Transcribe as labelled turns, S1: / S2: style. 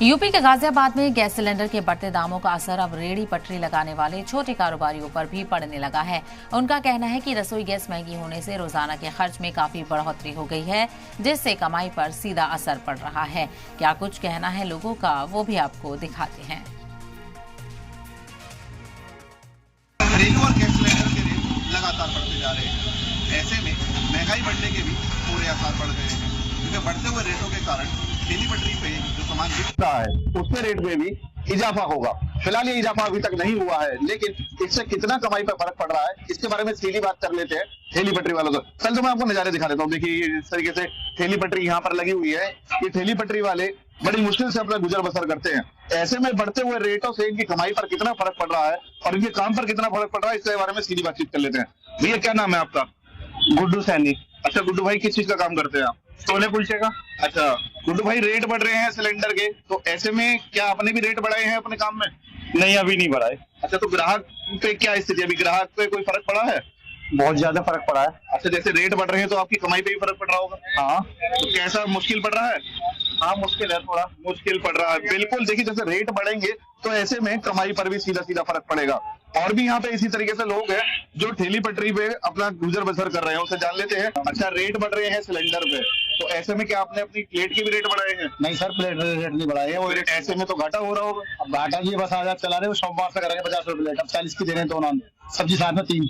S1: UP के गाजियाबाद में gas cylinder के बढ़ते दामों का असर अब रेहड़ी पटरी लगाने वाले छोटे कारोबारियों पर भी पड़ने लगा है। उनका कहना है कि रसोई गैस महंगी होने से रोजाना के खर्च में काफी बढ़ोतरी हो गई है, जिससे कमाई पर सीधा असर पड़ रहा है। क्या कुछ कहना है लोगों का, वो भी आपको दिखाते हैं।
S2: घरेलू और गैस सिलेंडर के रेट लगातार बढ़ते जा रहे हैं। ऐसे में महंगाई बढ़ने के भी पूरे आसार पड़ गए हैं, क्योंकि बढ़ते हुए रेटों के कारण ठेली पटरी पे जो सामान बिक रहा है उसके रेट में भी इजाफा होगा। फिलहाल ये इजाफा अभी तक नहीं हुआ है, लेकिन इससे कितना कमाई पर फर्क पड़ रहा है इसके बारे में सीधी बात कर लेते हैं ठेली पटरी वालों को। कल तो मैं आपको नजारे दिखा देता हूँ। देखिए इस तरीके से ठेली पटरी यहाँ पर लगी हुई है। ये ठेली पटरी वाले बड़ी मुश्किल से अपना गुजर बसर करते हैं। ऐसे में बढ़ते हुए रेटों से इनकी कमाई पर कितना फर्क पड़ रहा है और इनके काम पर कितना फर्क पड़ रहा है, इसके बारे में सीधी बातचीत कर लेते हैं। भैया क्या नाम है आपका?
S3: गुड्डू सैनी।
S2: अच्छा गुड्डू भाई, किस चीज का काम करते हैं आप?
S3: छोले कुलचे का।
S2: अच्छा गुड्डू भाई, रेट बढ़ रहे हैं सिलेंडर के, तो ऐसे में क्या आपने भी रेट बढ़ाए हैं अपने काम में?
S3: नहीं, अभी नहीं बढ़ाए।
S2: अच्छा, तो ग्राहक पे क्या स्थिति है? अभी ग्राहक पे कोई फर्क पड़ा है?
S3: बहुत ज्यादा फर्क पड़ा है।
S2: अच्छा, जैसे रेट बढ़ रहे हैं तो आपकी कमाई पे भी फर्क पड़ रहा होगा।
S3: हाँ।
S2: तो कैसा मुश्किल पड़ रहा है?
S3: हाँ, मुश्किल है, थोड़ा
S2: मुश्किल पड़ रहा है। बिल्कुल, देखिए जैसे रेट बढ़ेंगे तो ऐसे में कमाई पर भी सीधा सीधा फर्क पड़ेगा। और भी यहाँ पे इसी तरीके से लोग हैं जो ठेली पटरी पे अपना गुजर बसर कर रहे हैं, उसे जान लेते हैं। अच्छा, रेट बढ़ रहे हैं सिलेंडर पे, तो ऐसे में क्या आपने अपनी प्लेट के भी रेट बढ़ाए हैं?
S3: नहीं सर, प्लेट रेट नहीं बढ़ाए हैं। वो रेट
S2: ऐसे में तो घाटा हो रहा होगा।
S3: अब घाटा जी बस 1000 चला रहे, वो सोमवार से करेंगे 50 रुपए प्लेट। अब 40 की दे रहे हैं, 2 नान, सब्जी साथ में 3।